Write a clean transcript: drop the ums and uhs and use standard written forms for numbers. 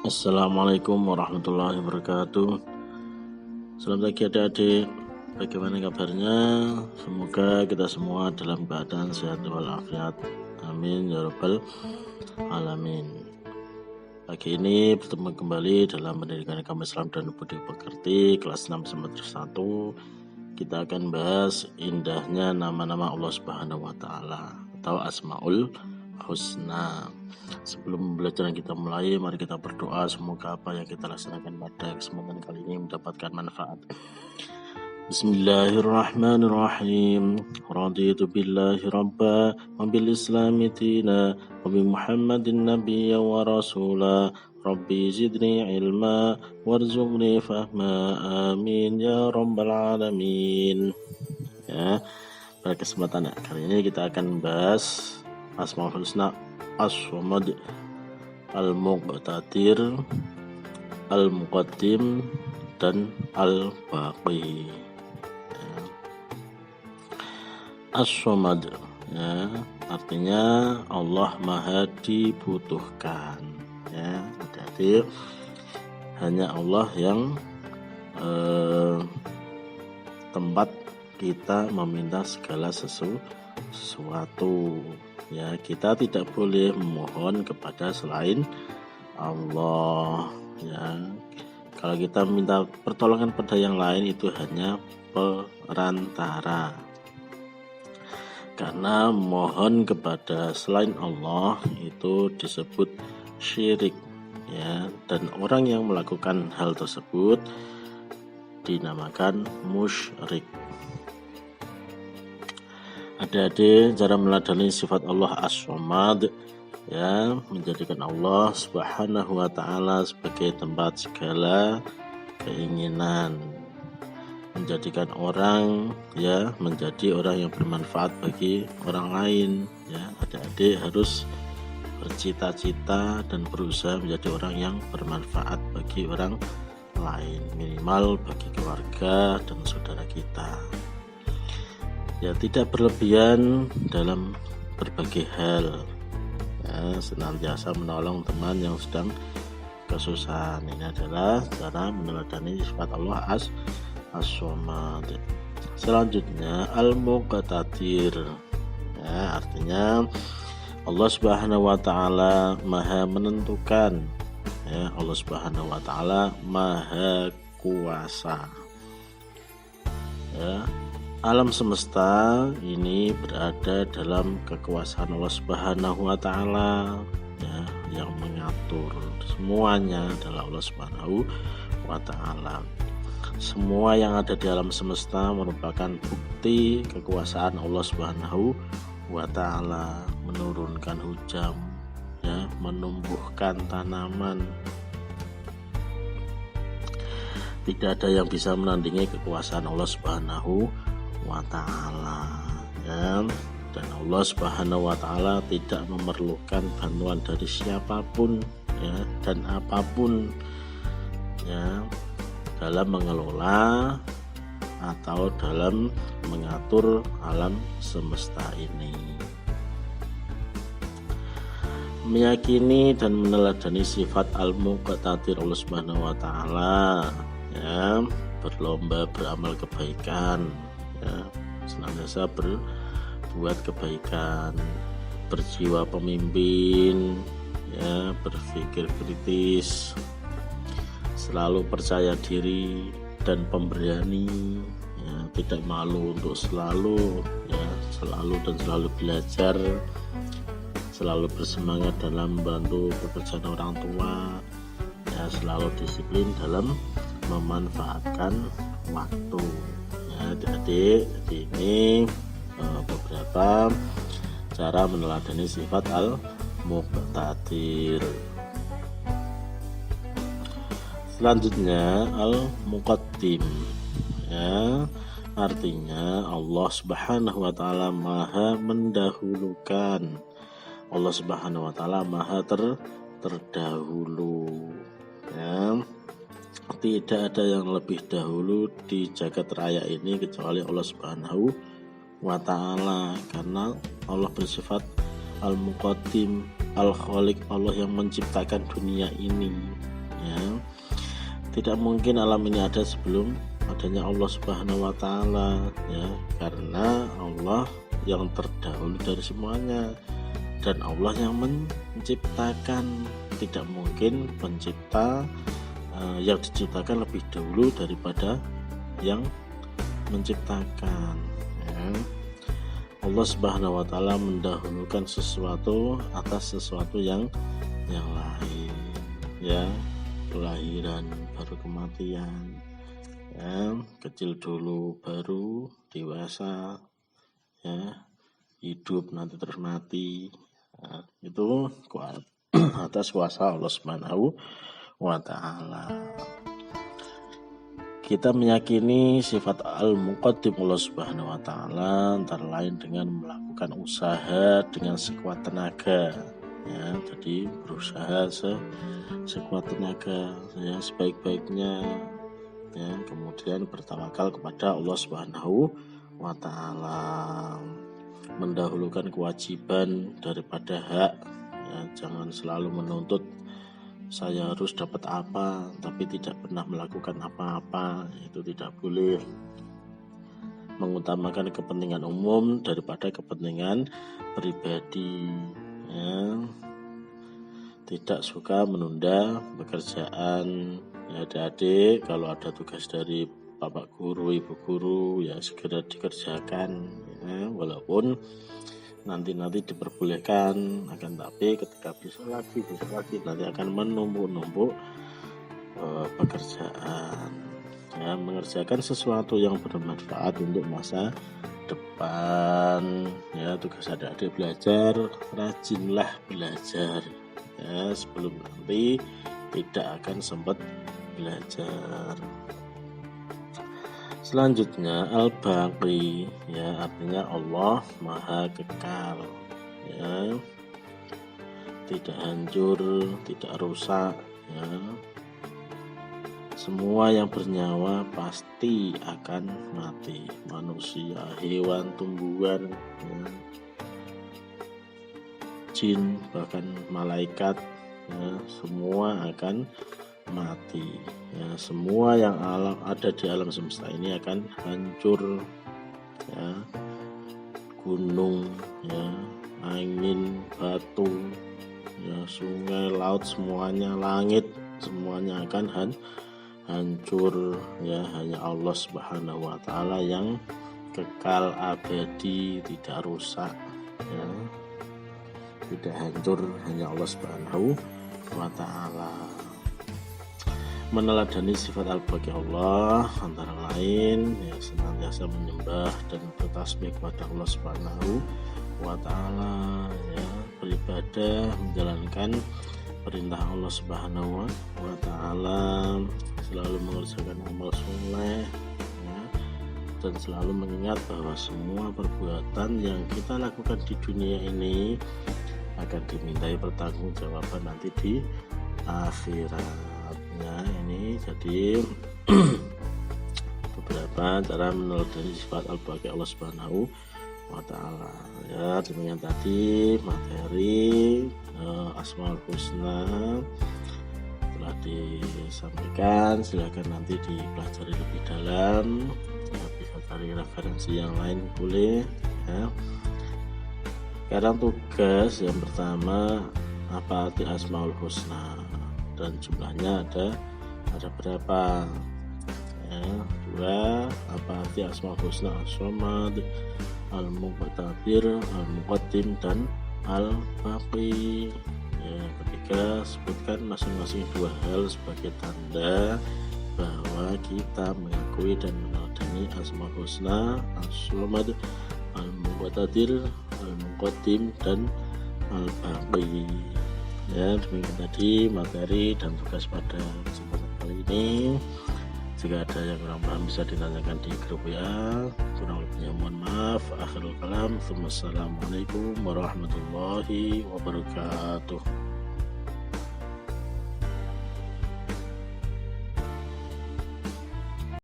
Assalamualaikum warahmatullahi wabarakatuh. Selamat pagi adik-adik. Bagaimana kabarnya? Semoga kita semua dalam keadaan sehat walafiat. Amin ya rabbal alamin. Pagi ini bertemu kembali dalam pendidikan agama Islam dan budi pekerti kelas 6 semester 1. Kita akan bahas indahnya nama-nama Allah Subhanahu wa taala atau Asmaul Husna. Sebelum pembelajaran kita mulai, mari kita berdoa semoga apa yang kita laksanakan pada kesempatan kali ini mendapatkan manfaat. Bismillahirrahmanirrahim. Raditu billahi rabba wa bil islami dina wa bi Muhammadin nabiyya wa rasula. Rabbi zidni ilma warzuqni fahma. Amin ya rabbal alamin. Ya, pada kesempatan kali ini kita akan bahas Asmaul Husna As-Samad, Al-Muqtadir, Al-Muqaddim, dan Al-Baqi. Ya. As-Samad, ya, artinya Allah Maha dibutuhkan. Ya, jadi hanya Allah yang tempat kita meminta segala sesuatu. Ya, kita tidak boleh memohon kepada selain Allah. Ya, kalau kita minta pertolongan pada yang lain itu hanya perantara. Karena mohon kepada selain Allah itu disebut syirik. Ya, dan orang yang melakukan hal tersebut dinamakan musyrik. Adik-adik, cara meneladani sifat Allah As-Samad, ya, menjadikan Allah Subhanahu wa taala sebagai tempat segala keinginan, menjadikan orang, ya, menjadi orang yang bermanfaat bagi orang lain. Ya, adik-adik harus bercita-cita dan berusaha menjadi orang yang bermanfaat bagi orang lain, minimal bagi keluarga dan saudara kita. Ya, tidak berlebihan dalam berbagai hal. Ya, senantiasa menolong teman yang sedang kesusahan. Ini adalah cara meneladani sifat Allah As-Samad. Selanjutnya Al-Muqtadir. Ya, artinya Allah Subhanahu wa taala Maha menentukan. Ya, Allah Subhanahu wa taala Maha kuasa. Ya, alam semesta ini berada dalam kekuasaan Allah Subhanahu wa taala, ya, yang mengatur semuanya adalah Allah Subhanahu wa taala. Semua yang ada di alam semesta merupakan bukti kekuasaan Allah Subhanahu wa taala, menurunkan hujan, ya, menumbuhkan tanaman. Tidak ada yang bisa menandingi kekuasaan Allah Subhanahu wa ta'ala, ya. Dan Allah Subhanahu wa ta'ala tidak memerlukan bantuan dari siapapun, ya, dan apapun, ya, dalam mengelola atau dalam mengatur alam semesta ini. Meyakini dan meneladani sifat Al-Muqtadir Allah Subhanahu wa ta'ala, ya, berlomba beramal kebaikan, ya, senantiasa berbuat kebaikan, berjiwa pemimpin, ya, berpikir kritis, selalu percaya diri dan pemberani, ya, tidak malu untuk selalu belajar, selalu bersemangat dalam membantu pekerjaan orang tua, ya, selalu disiplin dalam memanfaatkan waktu. Adik-adik, ini beberapa cara meneladani sifat Al-Muqtadir. Selanjutnya Al-Muqaddim, ya, artinya Allah Subhanahu wa taala Maha mendahulukan. Allah Subhanahu wa taala Maha terdahulu, ya. Tidak ada yang lebih dahulu di jagat raya ini kecuali Allah Subhanahu wa ta'ala, karena Allah bersifat Al-Muqaddim, Al-Khaliq, Allah yang menciptakan dunia ini, ya. Tidak mungkin alam ini ada sebelum adanya Allah Subhanahu wa taala, ya, karena Allah yang terdahulu dari semuanya dan Allah yang menciptakan. Tidak mungkin pencipta yang diciptakan lebih dahulu daripada yang menciptakan, ya. Allah Subhanahu wa taala mendahulukan sesuatu atas sesuatu yang lain, ya. Kelahiran baru kematian, ya. Kecil dulu baru dewasa, ya. Hidup nanti terus mati, ya. Itu atas kuasa Allah Subhanahu wa taala. Kita meyakini sifat al-muqaddim Allah Subhanahu wa taala antara lain dengan melakukan usaha dengan sekuat tenaga, ya. Jadi berusaha sekuat tenaga, ya, sebaik-baiknya, ya. Kemudian bertawakal kepada Allah Subhanahu wa taala, mendahulukan kewajiban daripada hak, ya. Jangan selalu menuntut saya harus dapat apa tapi tidak pernah melakukan apa-apa, itu tidak boleh. Mengutamakan kepentingan umum daripada kepentingan pribadi, ya. Tidak suka menunda pekerjaan, ya. Adik-adik, kalau ada tugas dari bapak guru, ibu guru, ya segera dikerjakan, ya. Walaupun nanti diperbolehkan, akan tapi ketika bisa lagi nanti akan menumpuk pekerjaan, ya. Mengerjakan sesuatu yang bermanfaat untuk masa depan, ya. Tugas adik-adik belajar, rajinlah belajar, ya, sebelum nanti tidak akan sempat belajar. Selanjutnya al-baqi, ya, artinya Allah maha kekal, ya. Tidak hancur, tidak rusak, ya. Semua yang bernyawa pasti akan mati, manusia, hewan, tumbuhan, ya. Jin, bahkan malaikat, ya, semua akan mati, ya. Semua yang ada di alam semesta ini akan hancur, ya. Gunung, ya, angin, batu, ya, sungai, laut, semuanya, langit, semuanya akan hancur, ya. Hanya Allah Subhanahu wa taala yang kekal abadi, tidak rusak, ya. Tidak hancur, hanya Allah Subhanahu wa taala. Meneladani sifat al-baqi Allah antara lain, ya, senantiasa menyembah dan bertasbih kepada Allah Subhanahu wa taala, ya, beribadah, menjalankan perintah Allah Subhanahu wa taala, selalu mengerjakan amal soleh, ya, dan selalu mengingat bahwa semua perbuatan yang kita lakukan di dunia ini akan dimintai pertanggungjawaban nanti di akhirat. Ya, ini jadi beberapa cara meneladani sifat al-baqi Allah Subhanahu wa taala, ya. Demikian tadi materi Asmaul Husna telah disampaikan. Silakan nanti dipelajari lebih dalam, ya, bisa cari referensi yang lain boleh, ya. Sekarang tugas yang pertama, apa arti Asmaul Husna dan jumlahnya ada berapa, ya. 2, apa arti Asmaul Husna, As-Samad, Al-Muqtadir, Al-Muqaddim, dan Al-Baqi, ya. Ketiga, sebutkan masing-masing 2 hal sebagai tanda bahwa kita mengakui dan meneladani Asmaul Husna, As-Samad, Al-Muqtadir, Al-Muqaddim, dan Al-Baqi. Ya, demikian tadi materi dan tugas pada kesempatan kali ini. Jika ada yang kurang paham bisa ditanyakan di grup ya. Kurang lebihnya mohon maaf. Akhirul kalam. Wassalamualaikum warahmatullahi wabarakatuh.